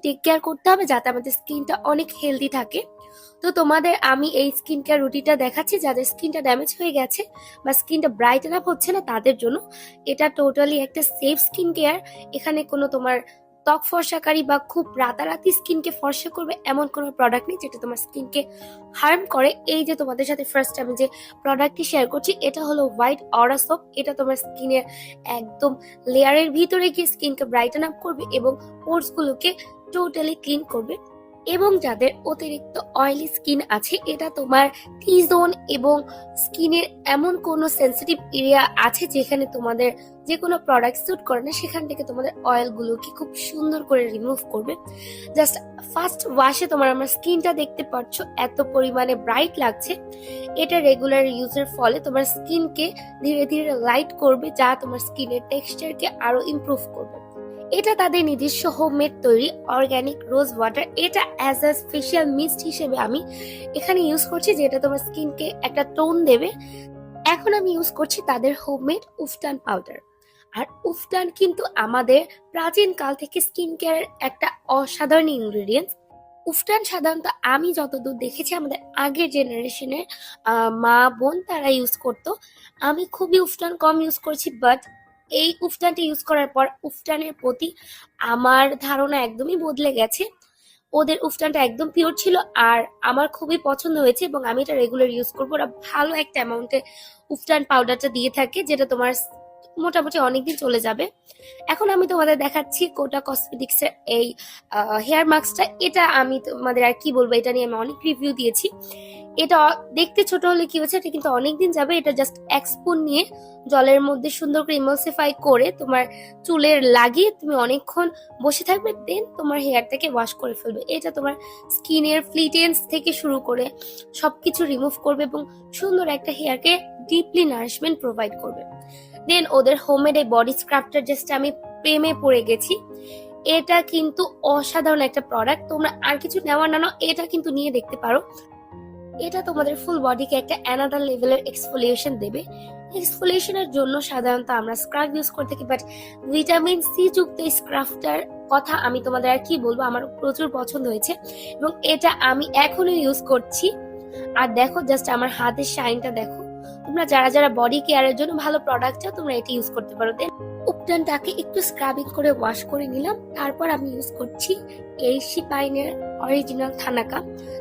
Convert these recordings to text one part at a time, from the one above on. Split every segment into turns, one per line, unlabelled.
Take care করতে হবে যাতে আমাদের স্কিনটা অনেক হেলদি থাকে। তো তোমাদের আমি এই স্কিন কেয়ার রুটিনটা দেখাচ্ছি যাদের স্কিনটা ড্যামেজ হয়ে গেছে বা স্কিনটা ব্রাইটেন আপ হচ্ছে না তাদের জন্য। এটা টোটালি একটা সেফ স্কিন কেয়ার। এখানে কোনো তোমার ত্বক ফর্সাকারী বা খুব রাতারাতি স্কিনকে ফর্সা করবে এমন কোনো প্রোডাক্ট নেই যেটা তোমার স্কিনকে হার্ম করে। এই যে তোমাদের সাথে ফার্স্ট আমি যে প্রোডাক্টটি শেয়ার করছি এটা হলো হোয়াইট অরা সোপ। এটা তোমার স্কিনের একদম লেয়ারের ভিতরে গিয়ে স্কিনকে ব্রাইটেন আপ করবে এবং পোর্স গুলোকে টোটালি ক্লিন করবে। এবং যাদের অতিরিক্ত অয়েলি স্কিন আছে, এটা তোমার টি জোন এবং স্কিনের এমন কোনো সেন্সিটিভ এরিয়া আছে যেখানে তোমাদের যে কোনো প্রোডাক্ট স্যুট করে না, সেখান থেকে তোমাদের অয়েল গুলোকে খুব সুন্দর করে রিমুভ করবে। জাস্ট ফার্স্ট ওয়াশে তোমার আমার স্কিনটা দেখতে পাচ্ছ এত পরিমাণে ব্রাইট লাগছে। এটা রেগুলার ইউজের ফলে তোমার স্কিনকে ধীরে ধীরে লাইট করবে, যা তোমার স্কিনের টেক্সচারকে আরো ইমপ্রুভ করবে। এটা তাদের নিজস্ব হোমমেড তৈরি অর্গানিক রোজ ওয়াটার। এটা অ্যাজ আ স্পেশাল মিস্ট হিসেবে আমি এখানে ইউজ করছি, যেটা তোমার স্কিনকে একটা টোন দেবে। এখন আমি ইউজ করছি তাদের হোমমেড উফটান পাউডার। আর উফটান কিন্তু আমাদের প্রাচীন কাল থেকে স্কিন কেয়ারের একটা অসাধারণ ইনগ্রেডিয়েন্টস। উফটান সাধারণত আমি যতদূর দেখেছি আমাদের আগের জেনারেশনের মা বোন তারা ইউজ করতো। আমি খুবই উফটান কম ইউজ করছি, বাট এই উফটানটা ইউজ করার পর উফটানের প্রতি আমার ধারণা একদমই বদলে গেছে। ওদের উফটানটা একদম পিওর ছিল আর আমার খুবই পছন্দ হয়েছে এবং আমি এটা রেগুলার ইউজ করবো। ওরা ভালো একটা অ্যামাউন্টে উফটান পাউডারটা দিয়ে থাকে, যেটা তোমার মোটামুটি অনেকদিন চলে যাবে। এখন আমি তোমাদের দেখাচ্ছি কোটা কসমেটিক্স এর এই হেয়ার মাস্কটা। এটা আমি তোমাদের আর কি বলবো, এটা নিয়ে আমি অনেক রিভিউ দিয়েছি। এটা দেখতে ছোট হলে কি হচ্ছে, এটা কিন্তু অনেকদিন যাবে। এটা জাস্ট এক স্পুন নিয়ে জলের মধ্যে সুন্দর করে ইমালসিফাই করে তোমার চুলের লাগিয়ে তুমি অনেকক্ষণ বসে থাকবে, দেন তোমার হেয়ারটাকে ওয়াশ করে ফেলবে। এটা তোমার স্কিনের ফ্লিটেন্স থেকে শুরু করে সবকিছু রিমুভ করবে এবং সুন্দর একটা হেয়ারকে ডিপলি নারিশমেন্ট প্রোভাইড করবে। দেন ওদের হোমমেড এই বডি স্ক্রাবটা জাস্ট আমি প্রেমে পড়ে গেছি। এটা কিন্তু অসাধারণ একটা প্রোডাক্ট। তোমরা আর কিছু নেওয়ার না নাও, এটা কিন্তু নিয়ে দেখতে পারো। এটা তোমাদের ফুল বডিকে একটা অ্যানাদার লেভেলের এক্সফোলিয়েশন দেবে। এক্সফোলিয়েশনের জন্য সাধারণত আমরা স্ক্রাব ইউজ করে থাকি, বাট ভিটামিন সি যুক্ত এই স্ক্রাবটার কথা আমি তোমাদের আর কি বলবো, আমার প্রচুর পছন্দ হয়েছে এবং এটা আমি এখনো ইউজ করছি। আর দেখো জাস্ট আমার হাতের শাইনটা দেখো। তোমরা যারা যারা বডি কেয়ারের জন্য ভালো প্রোডাক্ট চাও তোমরা এটা ইউজ করতে পারো। দেন উপটানটাকে একটু স্ক্রাবিং করে ওয়াশ করে নিলাম। তারপর আমি ইউজ করছি এই শিপাইনের অরিজিনাল থানাকা।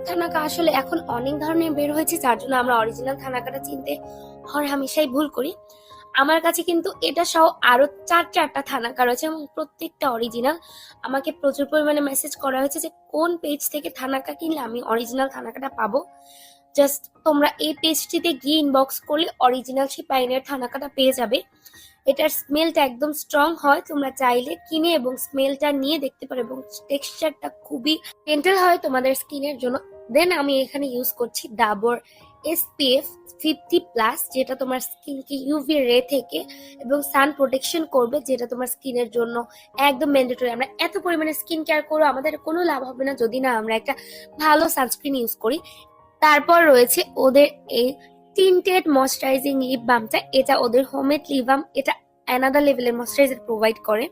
থানাকা আসলে এখন অনেক ধরনের বের হয়েছে, যার জন্য আমরা অরিজিনাল থানাকাটা চিনতে হর হামেশাই ভুল করি। আমার কাছে কিন্তু এটা সহ আরো চারটা থানাকা রয়েছে এবং প্রত্যেকটা অরিজিনাল। আমাকে প্রচুর পরিমাণে মেসেজ করা হয়েছে যে কোন পেজ থেকে থানাকা কিনলে আমি অরিজিনাল থানাকাটা পাবো। জাস্ট তোমরা এই পেজটিতে গিয়ে ইনবক্স করলে অরিজিনাল শিপাইনের থানাকাটা পেয়ে যাবে। এটার স্মেলটা একদম স্ট্রং হয়, তোমরা চাইলে কিনে এবং স্মেলটা নিয়ে দেখতে পারো এবং টেক্সচারটা খুবই জেন্টল হয় তোমাদের স্কিনের জন্য। দেন আমি এখানে ইউজ করছি ডাবর SPF 50+, যেটা তোমার স্কিনকে ইউভি রে থেকে এবং সান প্রোটেকশন করবে, যেটা তোমার স্কিনের জন্য একদম ম্যান্ডেটরি। আমরা এত পরিমাণে স্কিন কেয়ার করো, আমাদের কোনো লাভ হবে না যদি না আমরা একটা ভালো সানস্ক্রিন ইউজ করি। তারপর রয়েছে ওদের এই টিন্টেড ময়শ্চারাইজিং লিপ বামটা। এটা ওদের হোমমেড লিপ বাম, এটা অ্যানাদার লেভেলের ময়শ্চারাইজার প্রোভাইড করে।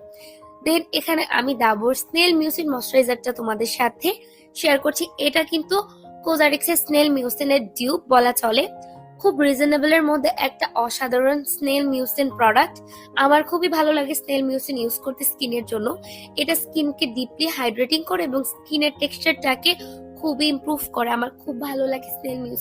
দেন এখানে আমি ডাবর স্নেল মিউসিন ময়শ্চারাইজারটা তোমাদের সাথে শেয়ার করছি। এটা কিন্তু কোজারিক্সের স্নেল মিউসিনের ডিউপ বলা চলে। খুব রিজনেবল এর মধ্যে একটা অসাধারণ স্নেল মিউসিন প্রোডাক্ট। আমার খুবই ভালো লাগে স্নেল মিউসিন ইউজ করতে স্কিনের জন্য। এটা স্কিনকে ডিপলি হাইড্রেটিং করে এবং স্কিনের টেক্সচারটাকে খুবই ইমপ্রুভ করে। আমার খুব ভালো লাগে স্নেল মিউসিন।